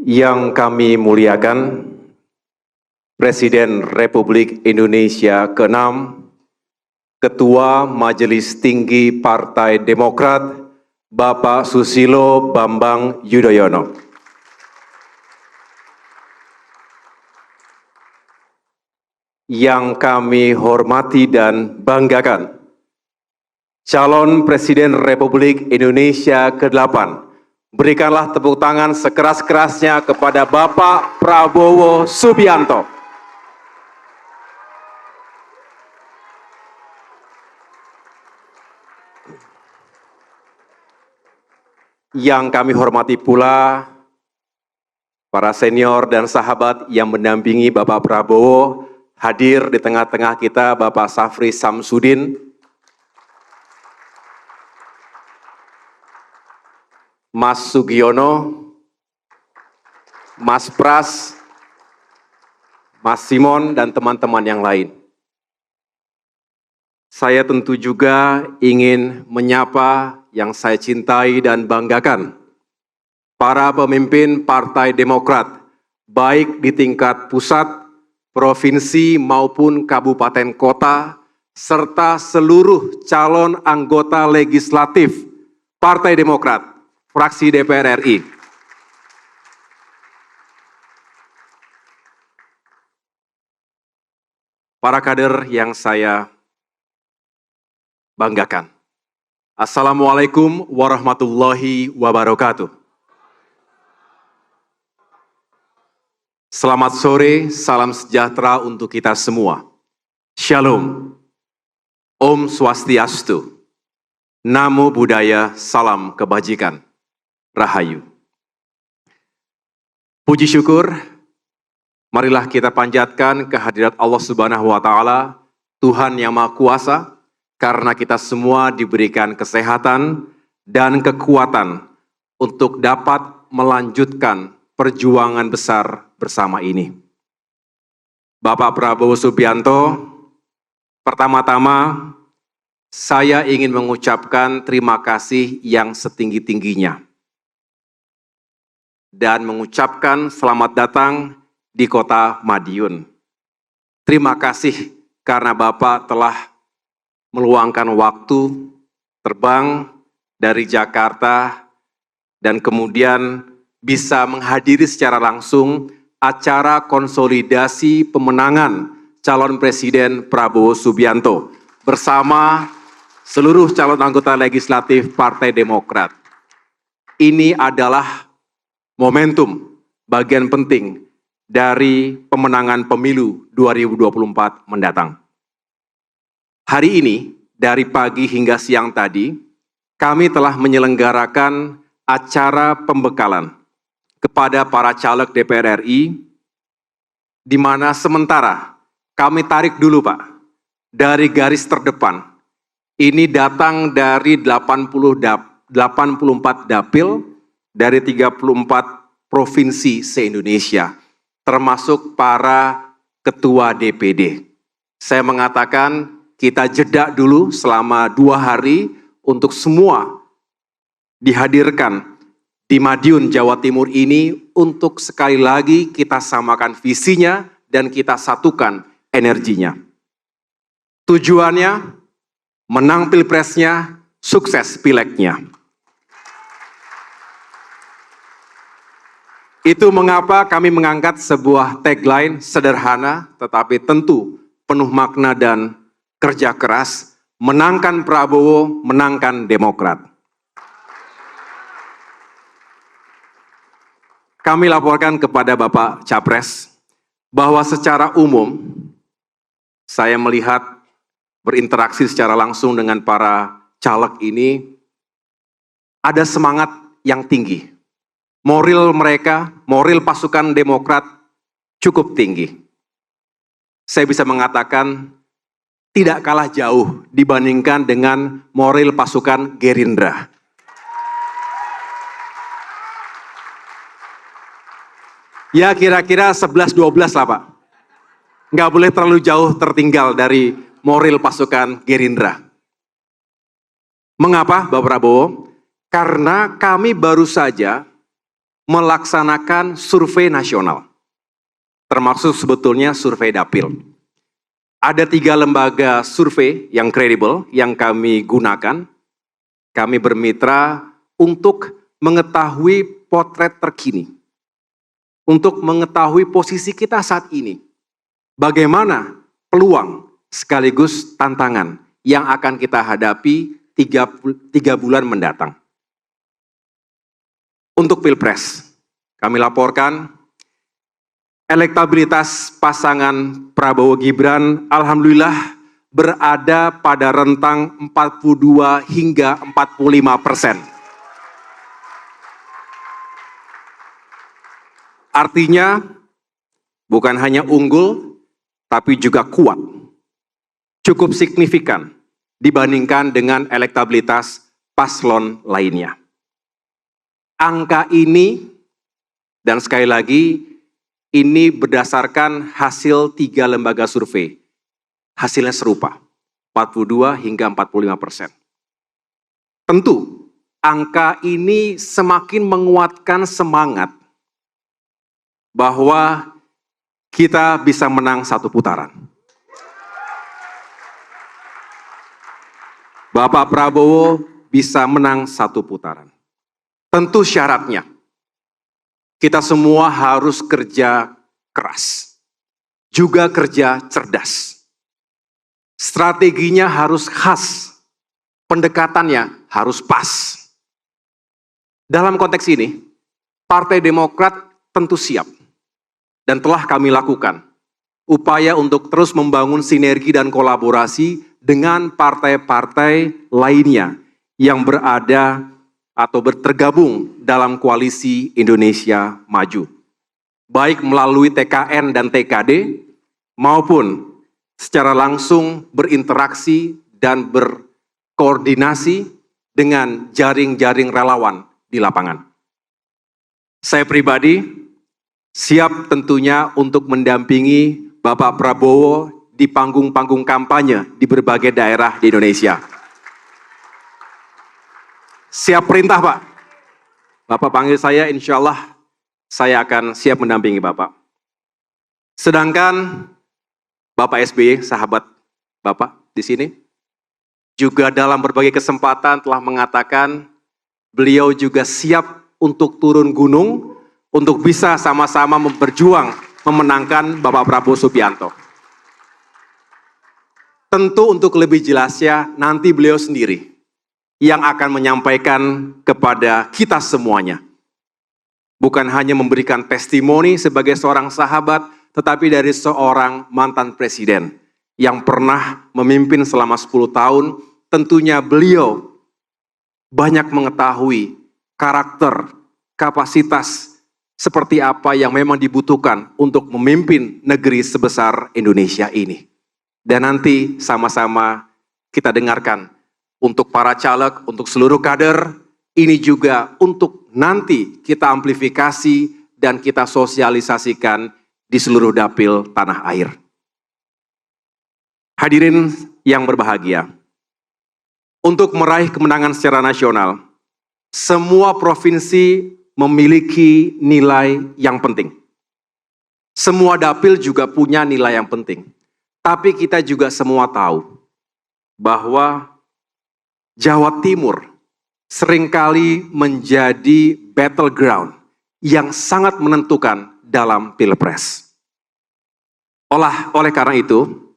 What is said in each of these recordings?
Yang kami muliakan, Presiden Republik Indonesia ke-6, Ketua Majelis Tinggi Partai Demokrat, Bapak Susilo Bambang Yudhoyono. Yang kami hormati dan banggakan, calon Presiden Republik Indonesia ke-8, berikanlah tepuk tangan sekeras-kerasnya kepada Bapak Prabowo Subianto. Yang kami hormati pula para senior dan sahabat yang mendampingi Bapak Prabowo, hadir di tengah-tengah kita Bapak Safri Samsudin, Mas Sugiono, Mas Pras, Mas Simon, dan teman-teman yang lain. Saya tentu juga ingin menyapa yang saya cintai dan banggakan, para pemimpin Partai Demokrat, baik di tingkat pusat, provinsi maupun kabupaten kota, serta seluruh calon anggota legislatif Partai Demokrat, fraksi DPR RI. Para kader yang saya banggakan. Assalamualaikum warahmatullahi wabarakatuh. Selamat sore, salam sejahtera untuk kita semua. Shalom, Om Swastiastu, Namo Buddhaya, salam kebajikan, Rahayu. Puji syukur, marilah kita panjatkan kehadirat Allah Subhanahu wa Ta'ala, Tuhan yang Maha Kuasa, karena kita semua diberikan kesehatan dan kekuatan untuk dapat melanjutkan perjuangan besar bersama ini. Bapak Prabowo Subianto, pertama-tama saya ingin mengucapkan terima kasih yang setinggi-tingginya dan mengucapkan selamat datang di kota Madiun. Terima kasih karena Bapak telah meluangkan waktu terbang dari Jakarta dan kemudian bisa menghadiri secara langsung acara konsolidasi pemenangan calon Presiden Prabowo Subianto bersama seluruh calon anggota legislatif Partai Demokrat. Ini adalah momentum bagian penting dari pemenangan pemilu 2024 mendatang. Hari ini, dari pagi hingga siang tadi, kami telah menyelenggarakan acara pembekalan kepada para caleg DPR RI, di mana sementara kami tarik dulu Pak, dari garis terdepan. Ini datang dari 84 dapil dari 34 provinsi se-Indonesia, termasuk para ketua DPD. Saya mengatakan, kita jeda dulu selama 2 hari untuk semua dihadirkan di Madiun, Jawa Timur ini untuk sekali lagi kita samakan visinya dan kita satukan energinya. Tujuannya, menang pilpresnya, sukses pileknya. Itu mengapa kami mengangkat sebuah tagline sederhana tetapi tentu penuh makna dan kerja keras, menangkan Prabowo, menangkan Demokrat. Kami laporkan kepada Bapak Capres bahwa secara umum saya melihat berinteraksi secara langsung dengan para caleg ini ada semangat yang tinggi. Moral mereka, moral pasukan Demokrat cukup tinggi. Saya bisa mengatakan tidak kalah jauh dibandingkan dengan moral pasukan Gerindra. Ya kira-kira 11-12 lah Pak. Nggak boleh terlalu jauh tertinggal dari moral pasukan Gerindra. Mengapa Bapak Prabowo? Karena kami baru saja melaksanakan survei nasional, termasuk sebetulnya survei dapil. Ada 3 lembaga survei yang kredibel yang kami gunakan. Kami bermitra untuk mengetahui potret terkini, untuk mengetahui posisi kita saat ini, bagaimana peluang sekaligus tantangan yang akan kita hadapi 3 bulan mendatang. Untuk Pilpres, kami laporkan elektabilitas pasangan Prabowo Gibran alhamdulillah berada pada rentang 42 hingga 45%. Artinya bukan hanya unggul, tapi juga kuat. Cukup signifikan dibandingkan dengan elektabilitas paslon lainnya. Angka ini, dan sekali lagi, ini berdasarkan hasil 3 lembaga survei. Hasilnya serupa, 42 hingga 45%. Tentu, angka ini semakin menguatkan semangat bahwa kita bisa menang 1 putaran. Bapak Prabowo bisa menang 1 putaran. Tentu syaratnya, kita semua harus kerja keras, juga kerja cerdas. Strateginya harus khas, pendekatannya harus pas. Dalam konteks ini, Partai Demokrat tentu siap dan telah kami lakukan upaya untuk terus membangun sinergi dan kolaborasi dengan partai-partai lainnya yang berada atau tergabung dalam koalisi Indonesia Maju, baik melalui TKN dan TKD maupun secara langsung berinteraksi dan berkoordinasi dengan jaring-jaring relawan di lapangan. Saya pribadi siap tentunya untuk mendampingi Bapak Prabowo di panggung-panggung kampanye di berbagai daerah di Indonesia. Siap perintah, Pak. Bapak panggil saya, insya Allah saya akan siap mendampingi Bapak. Sedangkan Bapak SBY, sahabat Bapak di sini, juga dalam berbagai kesempatan telah mengatakan beliau juga siap untuk turun gunung untuk bisa sama-sama berjuang memenangkan Bapak Prabowo Subianto. Tentu untuk lebih jelasnya nanti beliau sendiri yang akan menyampaikan kepada kita semuanya. Bukan hanya memberikan testimoni sebagai seorang sahabat, tetapi dari seorang mantan presiden yang pernah memimpin selama 10 tahun, tentunya beliau banyak mengetahui karakter, kapasitas, seperti apa yang memang dibutuhkan untuk memimpin negeri sebesar Indonesia ini. Dan nanti sama-sama kita dengarkan untuk para caleg, untuk seluruh kader, ini juga untuk nanti kita amplifikasi dan kita sosialisasikan di seluruh dapil tanah air. Hadirin yang berbahagia, untuk meraih kemenangan secara nasional, semua provinsi memiliki nilai yang penting. Semua dapil juga punya nilai yang penting. Tapi kita juga semua tahu bahwa Jawa Timur seringkali menjadi battleground yang sangat menentukan dalam Pilpres. Oleh karena itu,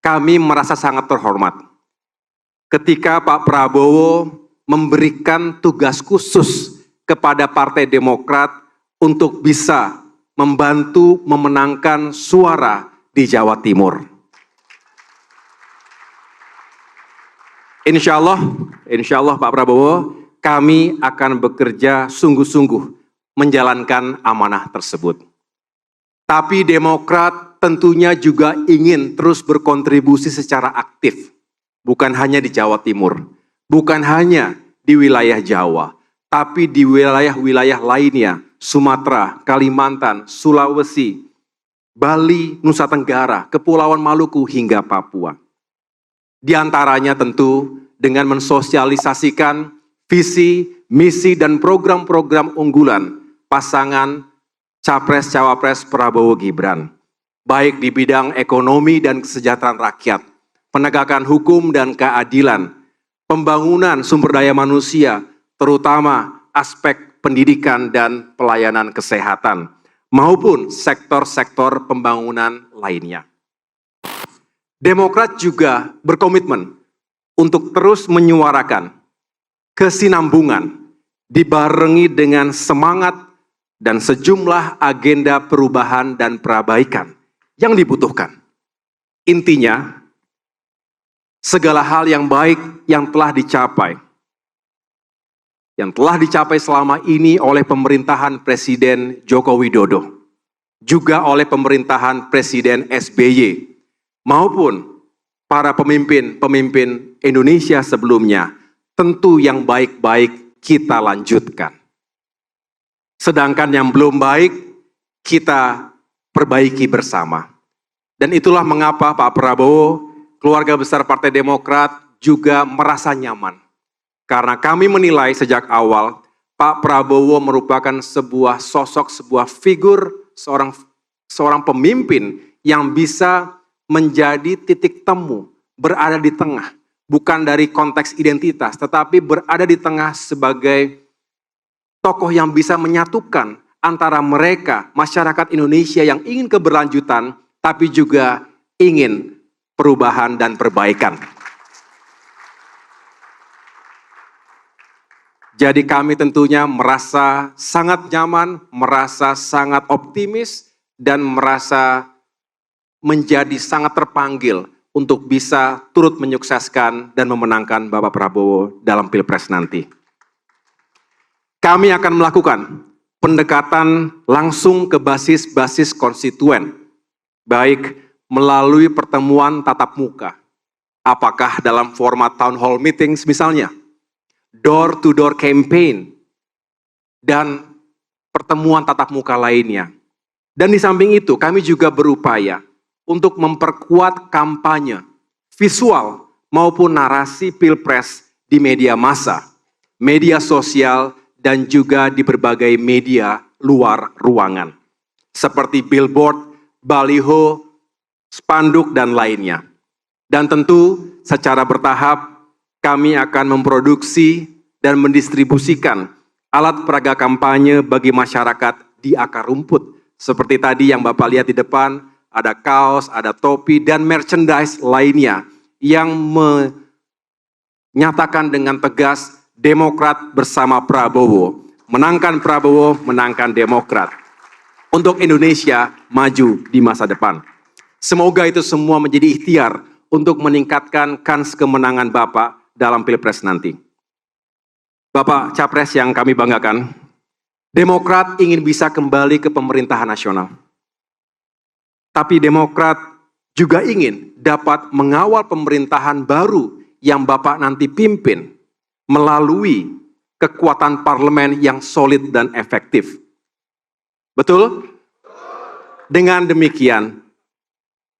kami merasa sangat terhormat ketika Pak Prabowo memberikan tugas khusus kepada Partai Demokrat untuk bisa membantu memenangkan suara di Jawa Timur. Insya Allah Pak Prabowo, kami akan bekerja sungguh-sungguh menjalankan amanah tersebut. Tapi Demokrat tentunya juga ingin terus berkontribusi secara aktif, bukan hanya di Jawa Timur, bukan hanya di wilayah Jawa, tapi di wilayah-wilayah lainnya, Sumatera, Kalimantan, Sulawesi, Bali, Nusa Tenggara, Kepulauan Maluku, hingga Papua. Di antaranya tentu dengan mensosialisasikan visi, misi, dan program-program unggulan pasangan Capres-Cawapres Prabowo Gibran, baik di bidang ekonomi dan kesejahteraan rakyat, penegakan hukum dan keadilan, pembangunan sumber daya manusia, terutama aspek pendidikan dan pelayanan kesehatan, maupun sektor-sektor pembangunan lainnya. Demokrat juga berkomitmen untuk terus menyuarakan kesinambungan dibarengi dengan semangat dan sejumlah agenda perubahan dan perbaikan yang dibutuhkan. Intinya, segala hal yang baik yang telah dicapai selama ini oleh pemerintahan Presiden Joko Widodo, juga oleh pemerintahan Presiden SBY, maupun para pemimpin Indonesia sebelumnya, tentu yang baik-baik kita lanjutkan. Sedangkan yang belum baik, kita perbaiki bersama. Dan itulah mengapa Pak Prabowo, keluarga besar Partai Demokrat juga merasa nyaman. Karena kami menilai sejak awal, Pak Prabowo merupakan sebuah sosok, sebuah figur, seorang pemimpin yang bisa menjadi titik temu, berada di tengah, bukan dari konteks identitas, tetapi berada di tengah sebagai tokoh yang bisa menyatukan antara mereka, masyarakat Indonesia yang ingin keberlanjutan, tapi juga ingin perubahan dan perbaikan. Jadi kami tentunya merasa sangat nyaman, merasa sangat optimis, dan merasa menjadi sangat terpanggil untuk bisa turut menyukseskan dan memenangkan Bapak Prabowo dalam Pilpres nanti. Kami akan melakukan pendekatan langsung ke basis-basis konstituen, baik melalui pertemuan tatap muka, apakah dalam format town hall meetings misalnya, door-to-door campaign, dan pertemuan tatap muka lainnya. Dan di samping itu kami juga berupaya untuk memperkuat kampanye visual maupun narasi Pilpres di media massa, media sosial, dan juga di berbagai media luar ruangan, seperti billboard, baliho, spanduk, dan lainnya. Dan tentu secara bertahap kami akan memproduksi dan mendistribusikan alat peraga kampanye bagi masyarakat di akar rumput. Seperti tadi yang Bapak lihat di depan, ada kaos, ada topi, dan merchandise lainnya yang menyatakan dengan tegas Demokrat bersama Prabowo. Menangkan Prabowo, menangkan Demokrat. Untuk Indonesia maju di masa depan. Semoga itu semua menjadi ikhtiar untuk meningkatkan kans kemenangan Bapak dalam Pilpres nanti. Bapak Capres yang kami banggakan, Demokrat ingin bisa kembali ke pemerintahan nasional. Tapi Demokrat juga ingin dapat mengawal pemerintahan baru yang Bapak nanti pimpin melalui kekuatan parlemen yang solid dan efektif. Betul? Dengan demikian,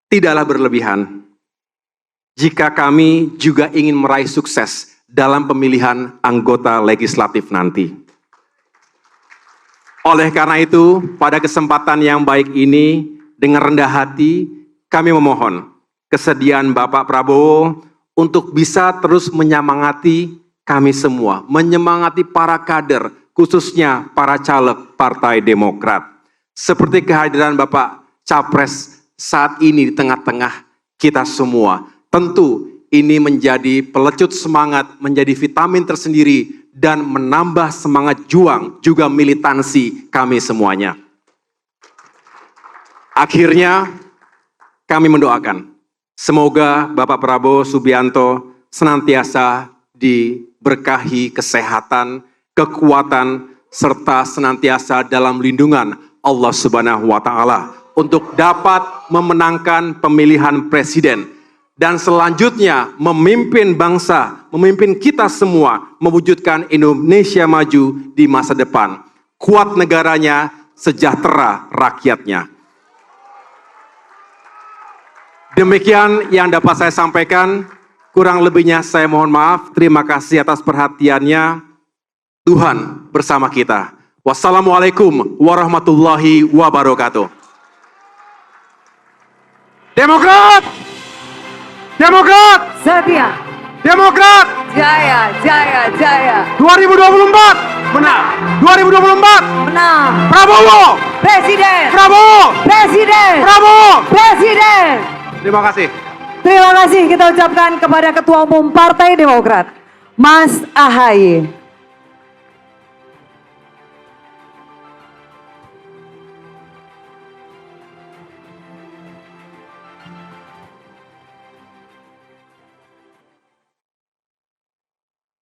tidaklah berlebihan jika kami juga ingin meraih sukses dalam pemilihan anggota legislatif nanti. Oleh karena itu, pada kesempatan yang baik ini, dengan rendah hati, kami memohon kesediaan Bapak Prabowo untuk bisa terus menyemangati kami semua, menyemangati para kader, khususnya para caleg Partai Demokrat. Seperti kehadiran Bapak Capres saat ini di tengah-tengah kita semua. Tentu ini menjadi pelecut semangat, menjadi vitamin tersendiri, dan menambah semangat juang, juga militansi kami semuanya. Akhirnya, kami mendoakan, semoga Bapak Prabowo Subianto senantiasa diberkahi kesehatan, kekuatan, serta senantiasa dalam lindungan Allah Subhanahu wa Ta'ala untuk dapat memenangkan pemilihan presiden dan selanjutnya memimpin bangsa, memimpin kita semua mewujudkan Indonesia maju di masa depan. Kuat negaranya, sejahtera rakyatnya. Demikian yang dapat saya sampaikan. Kurang lebihnya saya mohon maaf. Terima kasih atas perhatiannya. Tuhan bersama kita. Wassalamualaikum warahmatullahi wabarakatuh. Demokrat! Demokrat! Setia. Demokrat! Jaya, jaya, jaya. 2024 menang. 2024 Menang. Prabowo. Presiden. Prabowo. Presiden. Prabowo. Presiden. Terima kasih. Terima kasih kita ucapkan kepada Ketua Umum Partai Demokrat, Mas AHY.